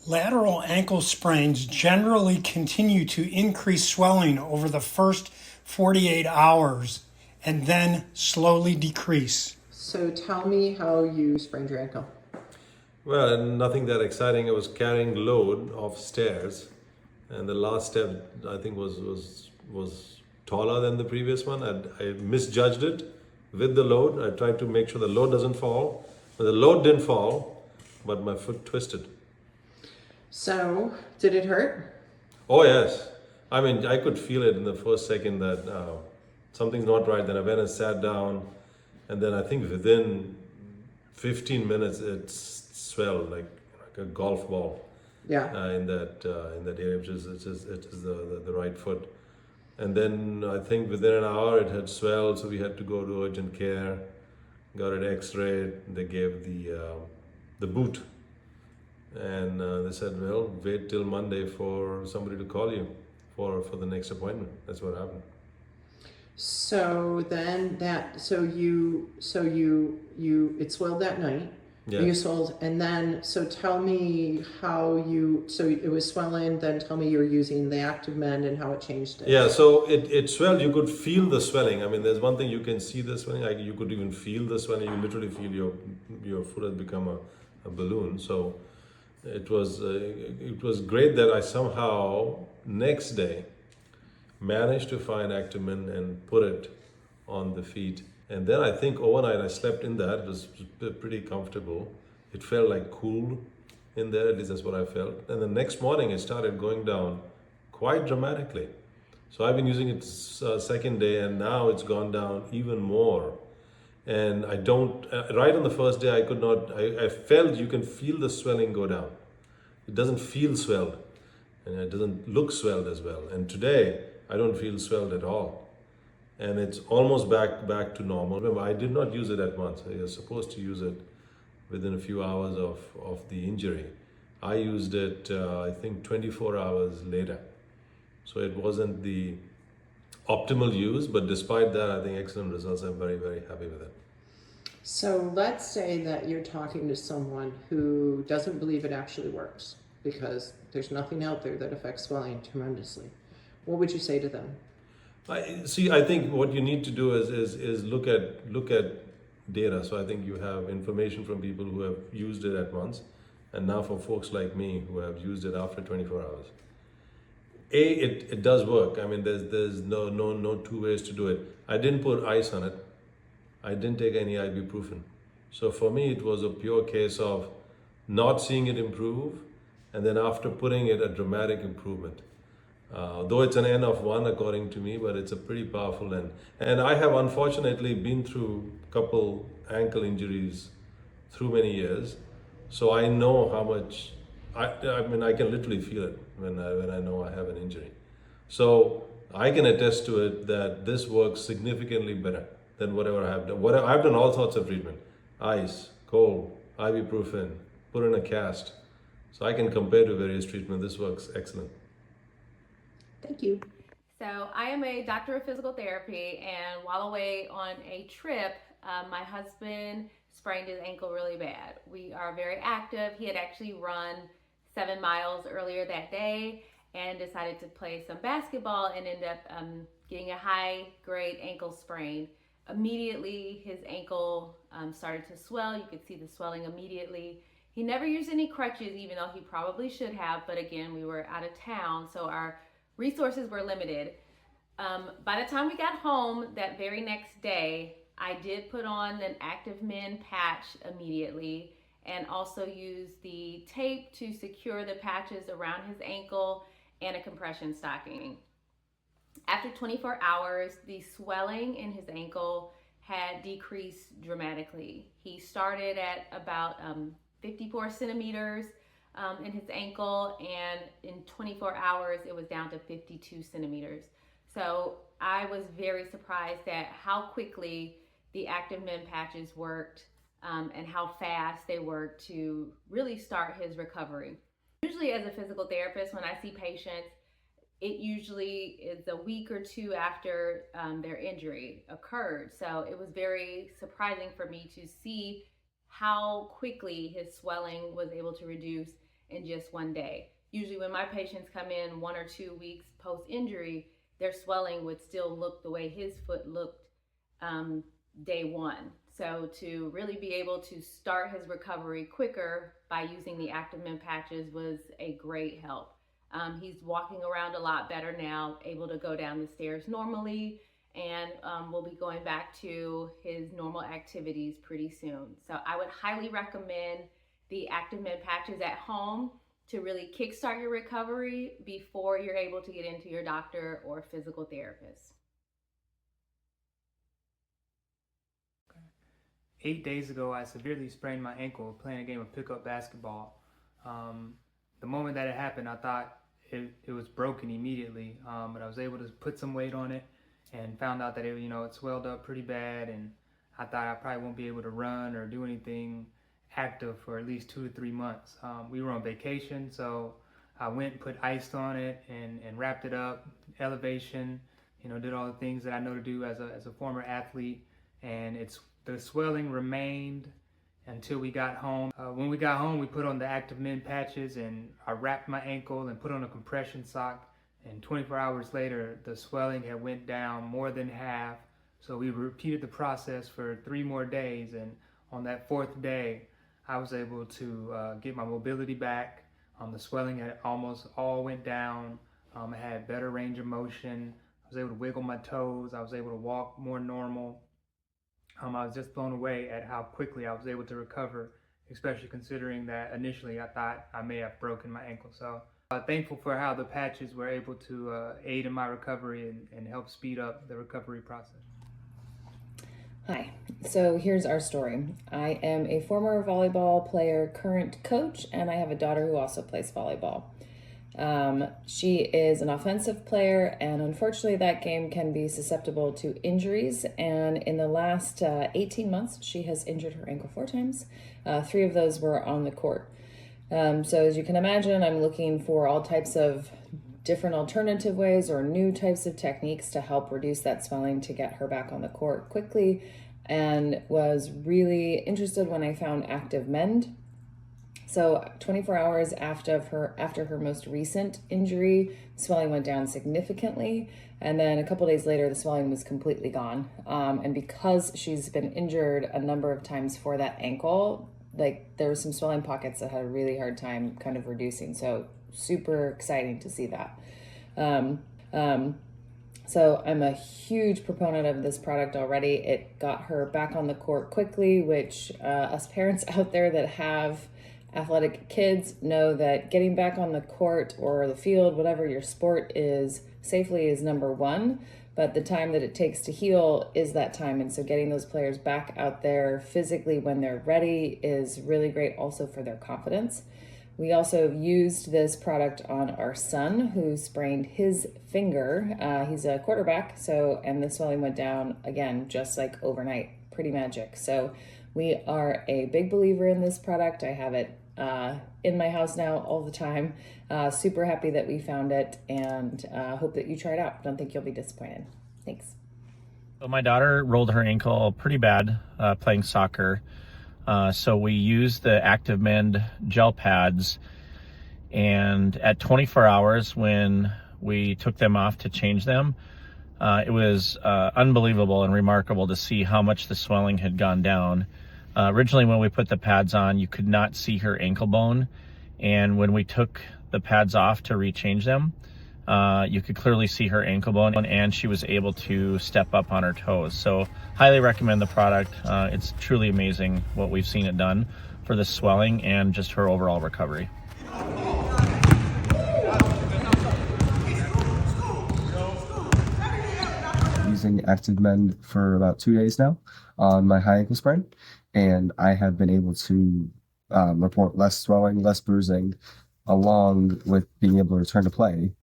Lateral ankle sprains generally continue to increase swelling over the first 48 hours and then slowly decrease. So tell me how you sprained your ankle. Well, nothing that exciting. I was carrying load off stairs, and the last step I think was taller than the previous one. I misjudged it with the load. I tried to make sure the load doesn't fall, but the load didn't fall, but my foot twisted. So did it hurt? Oh yes, I mean I could feel it in the first second that something's not right. Then I went and sat down, and then I think within 15 minutes it swelled like a golf ball. Yeah. In that area, which is the right foot. And then I think within an hour it had swelled, so we had to go to urgent care, got it X-rayed. They gave the boot, and they said, "Well, wait till Monday for somebody to call you for the next appointment." That's what happened. So then it swelled that night. Yeah. You swelled, and then so tell me how so it was swelling. Then tell me you were using the ActivMend and how it changed it. Yeah, so it swelled. You could feel the swelling. I mean, there's one thing you can see the swelling. Like you could even feel the swelling. You literally feel your foot has become a balloon. So it was great that I somehow next day managed to find ActivMend and put it on the feet. And then I think overnight I slept in that. It was pretty comfortable. It felt like cool in there, at least that's what I felt. And the next morning it started going down quite dramatically. So I've been using it second day, and now it's gone down even more. And I don't, right on the first day I could not, I felt you can feel the swelling go down. It doesn't feel swelled, and it doesn't look swelled as well. And today I don't feel swelled at all. And it's almost back to normal. Remember, I did not use it at once. I was supposed to use it within a few hours of the injury. I used it, I think, 24 hours later. So it wasn't the optimal use, but despite that, I think excellent results. I'm very, very happy with it. So let's say that you're talking to someone who doesn't believe it actually works because there's nothing out there that affects swelling tremendously. What would you say to them? I think what you need to do is look at data. So I think you have information from people who have used it at once, and now for folks like me who have used it after 24 hours. It does work. I mean, there's no two ways to do it. I didn't put ice on it. I didn't take any ibuprofen. So for me, it was a pure case of not seeing it improve, and then after putting it, a dramatic improvement. Though it's an N of 1 according to me, but it's a pretty powerful N. And I have unfortunately been through a couple ankle injuries through many years. So I know how much, I mean, I can literally feel it when I know I have an injury. So I can attest to it that this works significantly better than whatever I have done. I've done all sorts of treatment: ice, cold, ibuprofen, put in a cast. So I can compare to various treatments. This works excellent. Thank you. So I am a doctor of physical therapy, and while away on a trip, my husband sprained his ankle really bad. We are very active. He had actually run 7 miles earlier that day and decided to play some basketball and ended up getting a high-grade ankle sprain. Immediately, his ankle started to swell. You could see the swelling immediately. He never used any crutches, even though he probably should have, but again, we were out of town, so our resources were limited. By the time we got home that very next day, I did put on an ActivMend patch immediately and also used the tape to secure the patches around his ankle and a compression stocking. After 24 hours, the swelling in his ankle had decreased dramatically. He started at about 54 centimeters in his ankle, and in 24 hours it was down to 52 centimeters. So I was very surprised at how quickly the ActivMend patches worked and how fast they worked to really start his recovery. Usually as a physical therapist, when I see patients, it usually is a week or two after their injury occurred. So it was very surprising for me to see how quickly his swelling was able to reduce in just one day. Usually when my patients come in 1 or 2 weeks post-injury, their swelling would still look the way his foot looked day one. So to really be able to start his recovery quicker by using the ActivMend patches was a great help. He's walking around a lot better now, able to go down the stairs normally, and will be going back to his normal activities pretty soon. So I would highly recommend the ActivMend patches at home to really kickstart your recovery before you're able to get into your doctor or physical therapist. 8 days ago, I severely sprained my ankle playing a game of pickup basketball. The moment that it happened, I thought it was broken immediately, but I was able to put some weight on it and found out that it swelled up pretty bad, and I thought I probably won't be able to run or do anything active for at least 2 to 3 months. We were on vacation, so I went and put ice on it and wrapped it up, elevation, did all the things that I know to do as a former athlete, and the swelling remained until we got home. When we got home, we put on the ActivMend patches, and I wrapped my ankle and put on a compression sock, and 24 hours later, the swelling had went down more than half. So we repeated the process for 3 more days, and on that 4th day, I was able to get my mobility back. The swelling had almost all went down. I had better range of motion. I was able to wiggle my toes. I was able to walk more normal. I was just blown away at how quickly I was able to recover, especially considering that initially I thought I may have broken my ankle. So thankful for how the patches were able to aid in my recovery and help speed up the recovery process. Hi, so here's our story. I am a former volleyball player, current coach, and I have a daughter who also plays volleyball. She is an offensive player, and unfortunately that game can be susceptible to injuries, and in the last 18 months she has injured her ankle 4 times. 3 of those were on the court. So as you can imagine, I'm looking for all types of different alternative ways or new types of techniques to help reduce that swelling to get her back on the court quickly, and was really interested when I found ActivMend. So 24 hours after her most recent injury, swelling went down significantly, and then a couple days later the swelling was completely gone. And because she's been injured a number of times for that ankle, there were some swelling pockets that had a really hard time kind of reducing. So super exciting to see that. So I'm a huge proponent of this product already. It got her back on the court quickly, which us parents out there that have athletic kids know that getting back on the court or the field, whatever your sport is, safely is number one, but the time that it takes to heal is that time. And so getting those players back out there physically when they're ready is really great also for their confidence. We also used this product on our son who sprained his finger. He's a quarterback, and the swelling went down again, just like overnight, pretty magic. So we are a big believer in this product. I have it in my house now all the time. Super happy that we found it, and hope that you try it out. Don't think you'll be disappointed. Thanks. So my daughter rolled her ankle pretty bad playing soccer. So we used the ActivMend gel pads, and at 24 hours when we took them off to change them, it was unbelievable and remarkable to see how much the swelling had gone down. Originally when we put the pads on, you could not see her ankle bone, and when we took the pads off to rechange them, you could clearly see her ankle bone, and she was able to step up on her toes. So highly recommend the product. It's truly amazing what we've seen it done for the swelling and just her overall recovery. Using ActivMend for about 2 days now on my high ankle sprain, and I have been able to report less swelling, less bruising, along with being able to return to play.